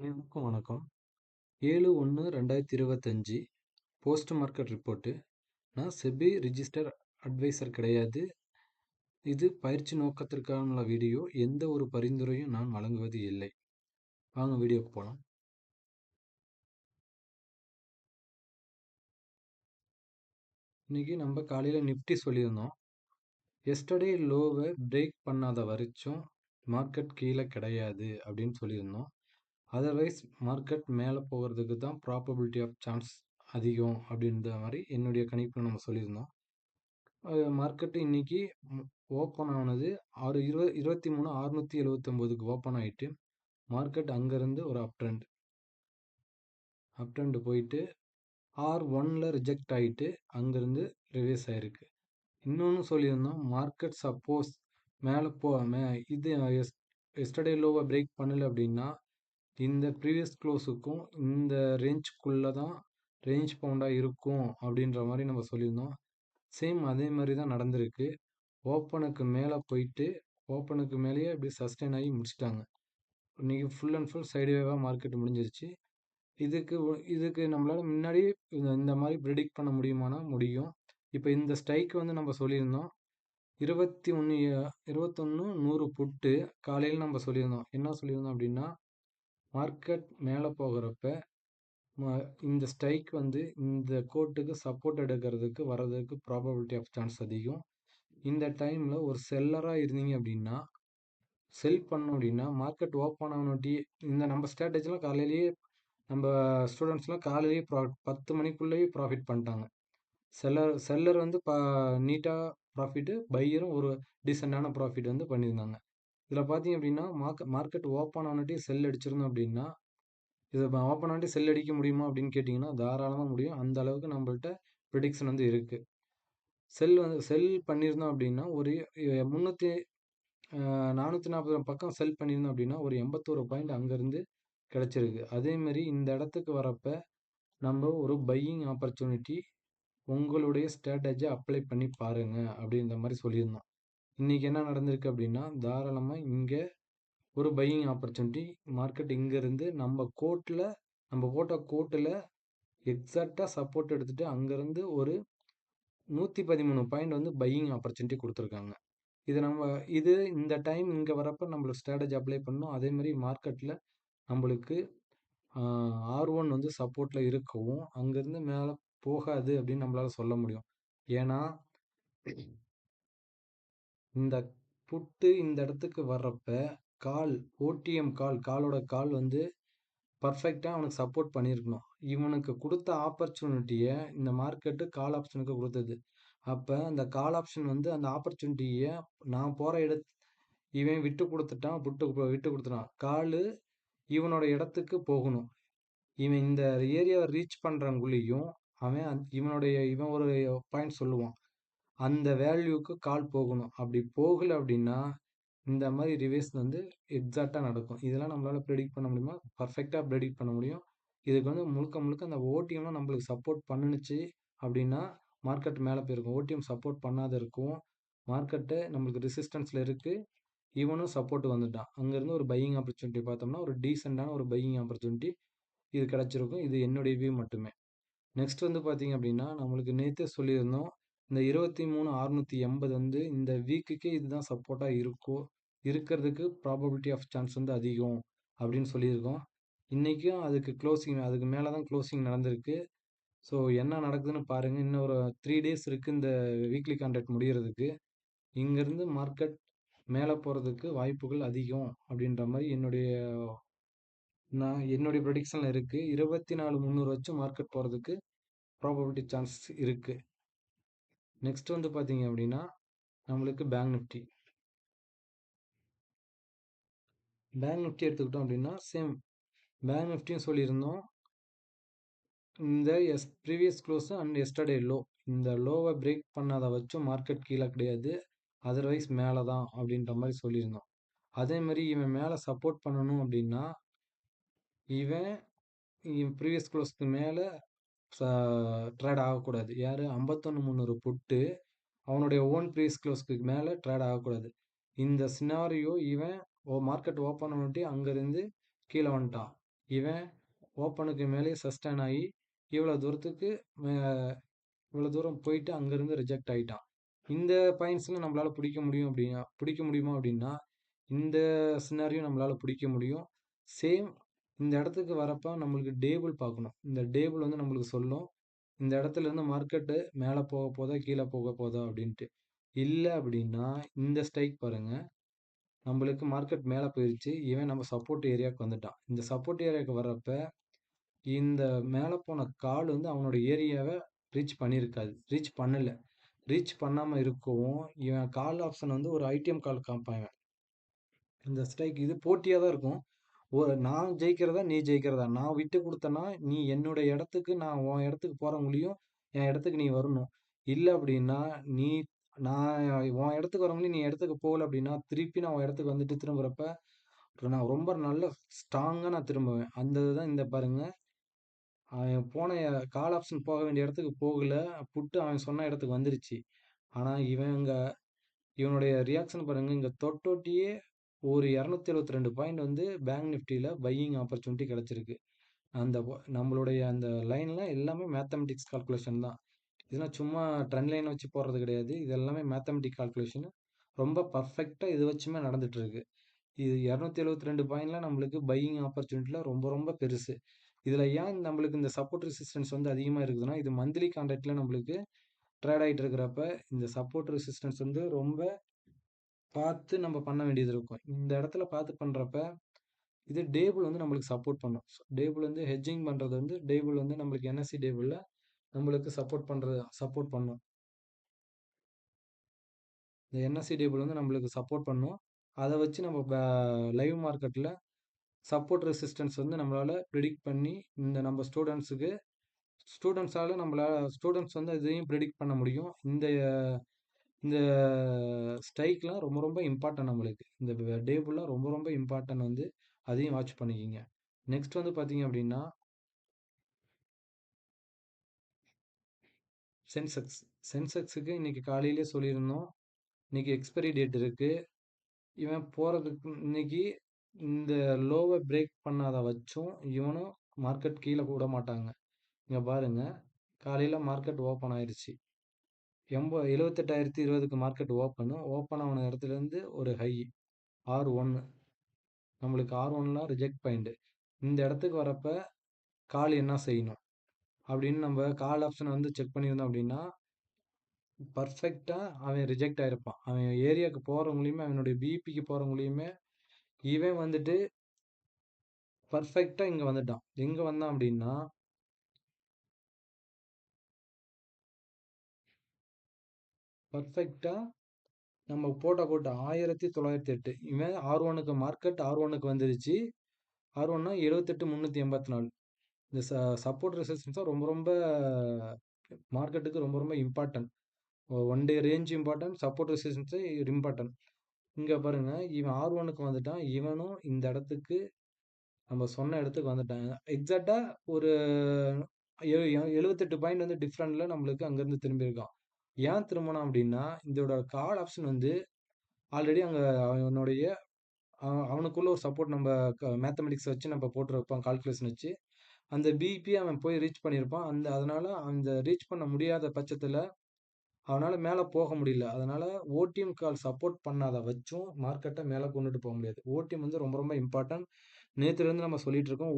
அனைவருக்கும் வணக்கம். 7/1/2025 post market report. நான் செபி ரிஜிஸ்டர் அட்வைசர் கிடையாது. இது பயிற்சி நோக்கத்திற்கான வீடியோ. எந்த ஒரு பரிந்துரையும் நான் வழங்குவது இல்லை. வாங்க வீடியோக்கு போகலாம். இன்னைக்கு நம்ம காலையில் நிஃப்டி சொல்லியிருந்தோம். எஸ்டர்டே லோவை பிரேக் பண்ணாத வரைக்கும் மார்க்கெட் கீழே கிடையாது அப்படின்னு சொல்லியிருந்தோம். அதர்வைஸ் மார்க்கெட் மேலே போகிறதுக்கு தான் ப்ராபபிலிட்டி ஆஃப் சான்ஸ் அதிகம் அப்படின்ற மாதிரி என்னுடைய கணிப்பில் நம்ம சொல்லியிருந்தோம். மார்க்கெட்டு இன்னைக்கு ஓப்பன் ஆனது 23,679க்கு ஓப்பன் ஆகிட்டு மார்க்கெட் அங்கேருந்து ஒரு அப் ட்ரெண்ட் போயிட்டு R1ல ரிஜெக்ட் ஆகிட்டு அங்கேருந்து ரிவர்ஸ் ஆயிருக்கு. இன்னொன்று சொல்லியிருந்தோம், மார்க்கெட் சப்போஸ் மேலே இது எஸ்டர்டே லோவை பிரேக் பண்ணலை அப்படின்னா இந்த ப்ரீவியஸ் க்ளோஸுக்கும் இந்த ரேஞ்சுக்குள்ளே தான் ரேஞ்ச் பவுண்டாக இருக்கும் அப்படின்ற மாதிரி நம்ம சொல்லியிருந்தோம். சேம் அதே மாதிரி தான் நடந்திருக்கு. ஓப்பனுக்கு மேலே போயிட்டு ஓப்பனுக்கு மேலேயே இப்படி சஸ்டெயின் ஆகி முடிச்சிட்டாங்க. இன்றைக்கி ஃபுல் அண்ட் ஃபுல் சைடுவேவாக மார்க்கெட் முடிஞ்சிருச்சு. இதுக்கு நம்மளால் முன்னாடி இந்த மாதிரி ப்ரெடிக்ட் பண்ண முடியுமானா முடியும். இப்போ இந்த ஸ்ட்ரைக் வந்து நம்ம சொல்லியிருந்தோம் 21/100 புட்டு காலையில் நம்ம சொல்லியிருந்தோம். என்ன சொல்லியிருந்தோம் அப்படின்னா, மார்க்கெட் மேலே போகிறப்ப இந்த ஸ்ட்ரைக் வந்து இந்த கோட்டுக்கு சப்போர்ட் எடுக்கிறதுக்கு வர்றதுக்கு ப்ராபபிலிட்டி ஆஃப் சான்ஸ் அதிகம். இந்த டைமில் ஒரு செல்லராக இருந்தீங்க அப்படின்னா செல் பண்ணோம் அப்படின்னா மார்க்கெட் ஓப்பன் ஆனோட்டி இந்த நம்ம ஸ்ட்ராட்டஜிலாம் காலையிலேயே நம்ம ஸ்டூடெண்ட்ஸ்லாம் காலையிலேயே 10 மணிக்குள்ளேயே ப்ராஃபிட் பண்ணிட்டாங்க. செல்லர் வந்து நீட்டாக ப்ராஃபிட்டு, பையரும் ஒரு டீசெண்டான ப்ராஃபிட் வந்து பண்ணியிருந்தாங்க. இதில் பார்த்தீங்க அப்படின்னா மார்க்கெட் ஓப்பன் ஆனோட்டி செல் அடிச்சிருந்தோம் அப்படின்னா இதை ஓப்பன் ஆகிட்டு செல் அடிக்க முடியுமா அப்படின்னு கேட்டிங்கன்னா தாராளமாக முடியும். அந்த அளவுக்கு நம்மள்ட்ட ப்ரிடிக்ஷன் வந்து இருக்குது. செல் பண்ணியிருந்தோம் அப்படின்னா ஒரு 440 பக்கம் செல் பண்ணியிருந்தோம் அப்படின்னா ஒரு 81 பாயிண்ட் அங்கேருந்து கிடச்சிருக்கு. அதேமாரி இந்த இடத்துக்கு வரப்போ நம்ம ஒரு பையிங் ஆப்பர்ச்சுனிட்டி உங்களுடைய ஸ்ட்ராட்டஜியை அப்ளை பண்ணி பாருங்கள் அப்படின்ற மாதிரி சொல்லியிருந்தோம். இன்றைக்கி என்ன நடந்திருக்கு அப்படின்னா தாராளமாக இங்கே ஒரு பையிங் ஆப்பர்ச்சுனிட்டி மார்க்கெட் இங்கேருந்து நம்ம போட்ட கோட்டில் எக்ஸாக்டாக சப்போர்ட் எடுத்துகிட்டு அங்கேருந்து ஒரு 113 பாயிண்ட் வந்து பையிங் ஆப்பர்ச்சுனிட்டி கொடுத்துருக்காங்க. இது இந்த டைம் இங்கே வரப்போ நம்மளுக்கு ஸ்ட்ராட்டஜி அப்ளை பண்ணணும். அதேமாதிரி மார்க்கெட்டில் நம்மளுக்கு R1 வந்து சப்போர்ட்டில் இருக்கவும் அங்கேருந்து மேலே போகாது அப்படின்னு நம்மளால் சொல்ல முடியும். ஏன்னா இந்த புட்டு இந்த இடத்துக்கு வர்றப்ப ஓடிஎம் காலோட கால் வந்து பர்ஃபெக்டாக அவனுக்கு சப்போர்ட் பண்ணியிருக்கணும். இவனுக்கு கொடுத்த ஆப்பர்ச்சுனிட்டியை இந்த மார்க்கெட்டு கால் ஆப்ஷனுக்கு கொடுத்தது. அப்போ அந்த கால் ஆப்ஷன் வந்து அந்த ஆப்பர்ச்சுனிட்டியை நான் போகிற இவன் விட்டு கொடுத்துட்டான். கால் இவனோட இடத்துக்கு போகணும். இவன் இந்த ஏரியாவை ரீச் பண்ணுறங்குள்ளேயும் இவன் ஒரு பாயிண்ட் சொல்லுவான். அந்த வேல்யூக்கு கால் போகணும். அப்படி போகலை அப்படின்னா இந்த மாதிரி ரிவர்ஸ் வந்து எக்ஸாக்டாக நடக்கும். இதெல்லாம் நம்மளால் ப்ரெடிக்ட் பண்ண முடியுமா? பர்ஃபெக்டாக ப்ரெடிக்ட் பண்ண முடியும். இதுக்கு வந்து முழுக்க அந்த ஓடிஎம்லாம் நம்மளுக்கு சப்போர்ட் பண்ணுச்சு அப்படின்னா மார்க்கெட் மேலே போயிருக்கும். ஓடிஎம் சப்போர்ட் பண்ணாத இருக்கும். மார்க்கெட்டு நம்மளுக்கு ரெசிஸ்டன்ஸில் இருக்குது. இவனும் சப்போர்ட் வந்துட்டான். அங்கேருந்து ஒரு பையிங் ஆப்பர்ச்சுனிட்டி பார்த்தோம்னா ஒரு டீசெண்டான ஒரு பையிங் ஆப்பர்ச்சுனிட்டி இது கிடச்சிருக்கும். இது என்னுடைய வியூ மட்டுமே. நெக்ஸ்ட் வந்து பார்த்தீங்க அப்படின்னா நம்மளுக்கு நேற்றே சொல்லியிருந்தோம், இந்த 23,680 வந்து இந்த வீக்குக்கே இதுதான் சப்போர்ட்டாக இருக்கிறதுக்கு ப்ராபபிலிட்டி ஆஃப் சான்ஸ் வந்து அதிகம் அப்படின்னு சொல்லியிருக்கோம். இன்றைக்கும் அதுக்கு மேலே தான் க்ளோசிங் நடந்திருக்கு. ஸோ என்ன நடக்குதுன்னு பாருங்கள். இன்னும் ஒரு 3 days இருக்குது இந்த வீக்லி கான்ட்ராக்ட் முடிகிறதுக்கு. இங்கேருந்து மார்க்கெட் மேலே போகிறதுக்கு வாய்ப்புகள் அதிகம் அப்படின்ற மாதிரி என்னுடைய ப்ரெடிக்ஷனில் இருக்குது. 24,300 வச்சு மார்க்கெட் போகிறதுக்கு ப்ராபபிலிட்டி சான்ஸ் இருக்குது. நெக்ஸ்ட் வந்து பார்த்தீங்க அப்படின்னா நம்மளுக்கு பேங்க் நிஃப்டி எடுத்துக்கிட்டோம் அப்படின்னா சேம் பேங்க் நிஃப்டியும் சொல்லியிருந்தோம். இந்த previous close and yesterday low, இந்த லோவை பிரேக் பண்ணாத வச்சும் மார்க்கெட் கீழே கிடையாது, அதர்வைஸ் மேலே தான் அப்படின்ற மாதிரி சொல்லியிருந்தோம். அதே மாதிரி இவன் மேலே சப்போர்ட் பண்ணணும் அப்படின்னா இவன் ப்ரீவியஸ் க்ளோஸ்க்கு மேலே ட்ரேட் ஆகக்கூடாது. யார் 51,300 புட்டு அவனுடைய ஓன் ப்ரீவியஸ் க்ளோஸ்க்கு மேலே ட்ரேட் ஆகக்கூடாது. இந்த சினாரியோ இவன் மார்க்கெட் ஓப்பன் பண்ணிட்டு அங்கேருந்து கீழே வந்துட்டான். இவன் ஓப்பனுக்கு மேலேயே சஸ்டெயின் ஆகி இவ்வளோ தூரத்துக்கு இவ்வளோ தூரம் போயிட்டு அங்கேருந்து ரிஜெக்ட் ஆகிட்டான். இந்த பாயிண்ட்ஸில் நம்மளால் பிடிக்க முடியுமா அப்படின்னா இந்த சினாரியும் நம்மளால் பிடிக்க முடியும். சேம் இந்த இடத்துக்கு வரப்போ நம்மளுக்கு டேபிள் பார்க்கணும். இந்த டேபிள் வந்து நம்மளுக்கு சொல்லும் இந்த இடத்துல இருந்து மார்க்கெட்டு மேலே போக போதா கீழே போக போதா அப்படின்ட்டு. இல்லை அப்படின்னா இந்த ஸ்ட்ரைக் பாருங்க, நம்மளுக்கு மார்க்கெட் மேலே போயிடுச்சு, இவன் நம்ம சப்போர்ட் ஏரியாவுக்கு வந்துட்டான். இந்த சப்போர்ட் ஏரியாவுக்கு வர்றப்ப இந்த மேலே போன கால் வந்து அவனோட ஏரியாவை ரீச் பண்ணல. ரீச் பண்ணாமல் இருக்கவும் இவன் கால் ஆப்ஷன் வந்து ஒரு ஐடிஎம் கால் காமிப்பாங்க. இந்த ஸ்ட்ரைக் இது போட்டியாக தான் இருக்கும். நான் ஜெயிக்கிறதா நீ ஜெயிக்கிறதா, நான் விட்டு கொடுத்தேன்னா நீ என்னோட இடத்துக்கு நான் உன் இடத்துக்கு போகிற முடியும், என் இடத்துக்கு நீ வரணும். இல்லை அப்படின்னா நீ நான் உன் இடத்துக்கு வர முடியும், நீ இடத்துக்கு போகல அப்படின்னா திருப்பி நான் உன் இடத்துக்கு வந்துட்டு திரும்புறப்ப நான் ரொம்ப நல்ல ஸ்ட்ராங்காக நான் திரும்புவேன். அந்த இதுதான் இந்த பாருங்க, அவன் போன கால் ஆப்ஷன் போக வேண்டிய இடத்துக்கு போகல, புட்டு அவன் சொன்ன இடத்துக்கு வந்துருச்சு. ஆனால் இவனுடைய ரியாக்ஷன் பாருங்க, இங்கே தொட்டோட்டியே ஒரு 272 பாயிண்ட் வந்து பேங்க் நிஃப்டியில் பையிங் ஆப்பர்ச்சுனிட்டி கிடச்சிருக்கு. நம்மளுடைய அந்த லைனில் எல்லாமே மேத்தமெட்டிக்ஸ் கால்குலேஷன் தான். இதெல்லாம் சும்மா ட்ரெண்ட் லைன் வச்சு போடுறது கிடையாது. இது எல்லாமே மேத்தமெட்டிக் கால்குலேஷன். ரொம்ப பர்ஃபெக்டாக இது வச்சுமே நடந்துட்டு இருக்கு. இது 272 பாயிண்ட்லாம் நம்மளுக்கு பையிங் ஆப்பர்ச்சுனிட்டியில் ரொம்ப ரொம்ப பெருசு. இதில் ஏன் நம்மளுக்கு இந்த சப்போர்ட் ரெசிஸ்டன்ஸ் வந்து அதிகமாக இருக்குதுன்னா, இது மந்த்லி கான்ட்ராக்டில் நம்மளுக்கு ட்ரேட் ஆகிட்டு இருக்கிறப்ப இந்த சப்போர்ட் ரெசிஸ்டன்ஸ் வந்து ரொம்ப பார்த்து நம்ம பண்ண வேண்டியது இருக்கும். இந்த இடத்துல பார்த்து பண்ணுறப்ப இது டேபிள் வந்து நம்மளுக்கு சப்போர்ட் பண்ணும். டேபிள் வந்து ஹெட்ஜிங் பண்ணுறது வந்து டேபிள் வந்து நம்மளுக்கு என்எஸ்சி டேபிளில் நம்மளுக்கு சப்போர்ட் பண்ணும். இந்த என்எஸ்சி டேபிள் வந்து நம்மளுக்கு சப்போர்ட் பண்ணும். அதை வச்சு நம்ம லைவ் மார்க்கெட்டில் சப்போர்ட் ரெசிஸ்டன்ஸ் வந்து நம்மளால் ப்ரிடிக்ட் பண்ணி இந்த நம்ம ஸ்டூடெண்ட்ஸ் வந்து இதையும் ப்ரிடிக்ட் பண்ண முடியும். இந்த இந்த ஸ்ட்ரைக்லாம் ரொம்ப ரொம்ப இம்பார்ட்டன்ட் நம்மளுக்கு. இந்த டேபிள்லாம் ரொம்ப ரொம்ப இம்பார்ட்டன்ட் வந்து அதையும் வாட்ச் பண்ணிக்கிங்க. நெக்ஸ்ட் வந்து பார்த்தீங்க அப்படின்னா சென்செக்ஸுக்கு இன்னைக்கு காலையிலே சொல்லியிருந்தோம். இன்னைக்கு எக்ஸ்பைரி டேட் இருக்கு. இவன் போகிறதுக்கு இன்னைக்கு இந்த லோவை பிரேக் பண்ணாத வச்சும் இவனும் மார்க்கெட் கீழே விட மாட்டாங்க. இங்கே பாருங்க, காலையில் மார்க்கெட் ஓப்பன் ஆயிடுச்சு. 78,020க்கு மார்க்கெட் ஓப்பன் ஆன இடத்துலேருந்து ஒரு ஹை R1. நம்மளுக்கு R1லாம் ரிஜெக்ட் பாயிண்ட். இந்த இடத்துக்கு வரப்ப கால் என்ன செய்யணும் அப்படின்னு நம்ம கால் ஆப்ஷனை வந்து செக் பண்ணியிருந்தோம் அப்படின்னா பர்ஃபெக்டாக அவன் ரிஜெக்ட் ஆகிருப்பான். அவன் ஏரியாவுக்கு போகிறவங்களையுமே அவனுடைய பிபிக்கு போகிறவங்களையுமே இவன் வந்துட்டு பர்ஃபெக்டாக இங்கே வந்துட்டான். எங்கே வந்தான் அப்படின்னா பர்ஃபெக்டாக நம்ம போட்ட 1908. இவன் R1க்கு மார்க்கெட் R1க்கு வந்துருச்சு. R1னா 78,384. இந்த சப்போர்ட் ரெசிஸ்டன்ஸாக ரொம்ப ரொம்ப மார்க்கெட்டுக்கு ரொம்ப ரொம்ப important. One day range important, support resistance important. இங்கே பாருங்க, இவன் R1க்கு வந்துட்டான். இவனும் இந்த இடத்துக்கு நம்ம சொன்ன இடத்துக்கு வந்துட்டாங்க. எக்ஸாக்டாக ஒரு 78 பாயிண்ட் வந்து டிஃப்ரெண்டில் நம்மளுக்கு அங்கேருந்து திரும்பியிருக்கான். ஏன் திரும்பினான் அப்படின்னா இதோட கால் ஆப்ஷன் வந்து ஆல்ரெடி அங்கே அவனுக்குள்ள ஒரு சப்போர்ட் நம்ம மேத்தமெட்டிக்ஸ் வச்சு நம்ம போட்டிருப்போம், கால்குலேஷன் வச்சு அந்த பிபி அவன் போய் ரீச் பண்ணியிருப்பான். அதனால அந்த ரீச் பண்ண முடியாத பட்சத்தில் அவனால் மேலே போக முடியல. அதனால ஓடிஎம் கால் சப்போர்ட் பண்ணாத வச்சும் மார்க்கெட்டை மேலே கொண்டுட்டு போக முடியாது. ஓடிஎம் வந்து ரொம்ப ரொம்ப இம்பார்ட்டன்ட். நேற்றுலேருந்து நம்ம சொல்லிட்டு இருக்கோம்,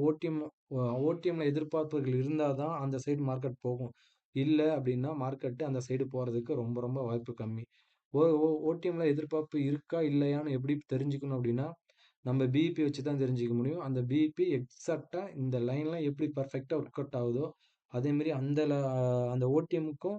ஓடிஎம்ல எதிர்பார்ப்புகள் இருந்தால் தான் அந்த சைடு மார்க்கெட் போகும். இல்லை அப்படின்னா மார்க்கெட்டு அந்த சைடு போகிறதுக்கு ரொம்ப ரொம்ப வாய்ப்பு கம்மி. ஓடிஎம்ல எதிர்பார்ப்பு இருக்கா இல்லையான்னு எப்படி தெரிஞ்சுக்கணும் அப்படின்னா நம்ம பிபி வச்சு தான் தெரிஞ்சுக்க முடியும். அந்த பிபி எக்ஸாக்டாக இந்த லைன்லாம் எப்படி பர்ஃபெக்டாக ஒர்க் அவுட் ஆகுதோ அதேமாரி அந்த ஓடிஎம்முக்கும்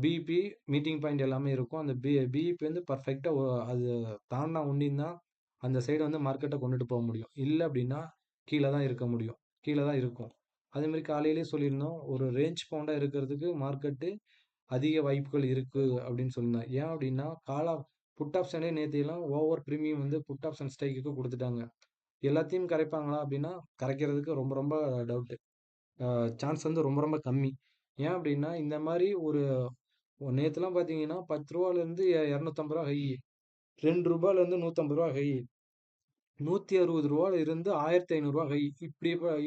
பிபி மீட்டிங் பாயிண்ட் எல்லாமே இருக்கும். அந்த பிபி வந்து பர்ஃபெக்டாக அது தாண்டா உண்டின்னு தான் அந்த சைடு வந்து மார்க்கெட்டை கொண்டுட்டு போக முடியும். இல்லை அப்படின்னா கீழே தான் இருக்க முடியும், கீழே தான் இருக்கும். அதேமாதிரி காலையிலே சொல்லியிருந்தோம், ஒரு ரேஞ்ச் பவுண்டாக இருக்கிறதுக்கு மார்க்கெட்டு அதிக வாய்ப்புகள் இருக்குது அப்படின்னு சொல்லியிருந்தேன். ஏன் அப்படின்னா புட் ஆப்ஷனே நேற்றிலாம் ஓவர் ப்ரீமியம் வந்து புட் ஆப்ஷன் ஸ்ட்ரைக்குக்கு கொடுத்துட்டாங்க. எல்லாத்தையும் கரைப்பாங்களா அப்படின்னா கரைக்கிறதுக்கு ரொம்ப ரொம்ப டவுட்டு. சான்ஸ் வந்து ரொம்ப ரொம்ப கம்மி. ஏன் அப்படின்னா இந்த மாதிரி ஒரு நேற்றுலாம் பார்த்தீங்கன்னா 10 ரூபாலேருந்து 250 ரூபா ஹை, 2 ரூபாயிலேருந்து 150 ரூபா ஹை, ரூ. 160 இருந்து ரூ. 1500 கை.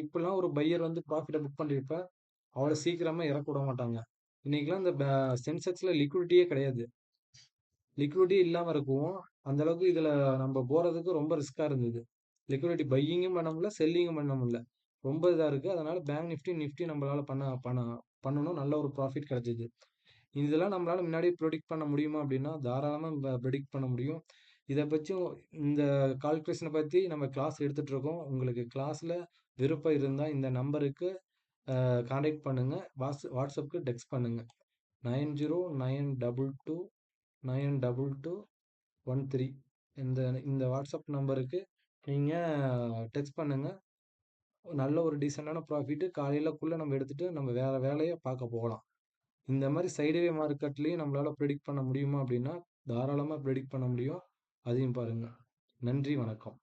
இப்படிலாம் ஒரு பையர் வந்து ப்ராஃபிட்ட புக் பண்றப்ப, அவ்வளோ சீக்கிரமா இறக்க விட மாட்டாங்க. இன்னைக்கெல்லாம் இந்த சென்செக்ஸ்ல லிக்விடிட்டியே கிடையாது. லிக்விடிட்டி இல்லாம இருக்கவும், அந்த அளவுக்கு இதுல நம்ம போறதுக்கு ரொம்ப ரிஸ்கா இருந்தது. லிக்விடிட்டி பையிங்கும் பண்ண முடியல, செல்லிங்கும் பண்ண முடியல. ரொம்ப இதா இருக்கு. அதனால பேங்க் நிஃப்டி, நிஃப்டி நம்மளால பண்ண பண்ண பண்ணணும். நல்ல ஒரு ப்ராஃபிட் கிடைச்சது. இதெல்லாம் நம்மளால முன்னாடி ப்ரெடிக்ட் பண்ண முடியுமா அப்படின்னா, தாராளமா ப்ரெடிக்ட் பண்ண முடியும். இத பச்சும் இந்த கால்குலேஷன பத்தி நம்ம கிளாஸ் எடுத்துட்டு இருக்கோம். உங்களுக்கு கிளாஸ்ல விருப்பம் இருந்தா இந்த நம்பருக்கு கான்டாக்ட் பண்ணுங்க. வாட்ஸ்அப்க்கு டெக்ஸ்ட் பண்ணுங்க. 9092292213 இந்த இந்த வாட்ஸ்அப் நம்பருக்கு நீங்க டெக்ஸ்ட் பண்ணுங்க. நல்ல ஒரு டீசென்டான ப்ராஃபிட் காலையிலக்குள்ள நம்ம எடுத்துட்டு நம்ம வேற வேலைய பார்க்க போகலாம். இந்த மாதிரி சைடுவே மார்க்கெட்லயும் நம்மளால ப்ரெடிக்ட் பண்ண முடியுமா அப்படின்னா தாராளமா ப்ரெடிக்ட் பண்ண முடியும். அதையும் பாருங்க. நன்றி, வணக்கம்.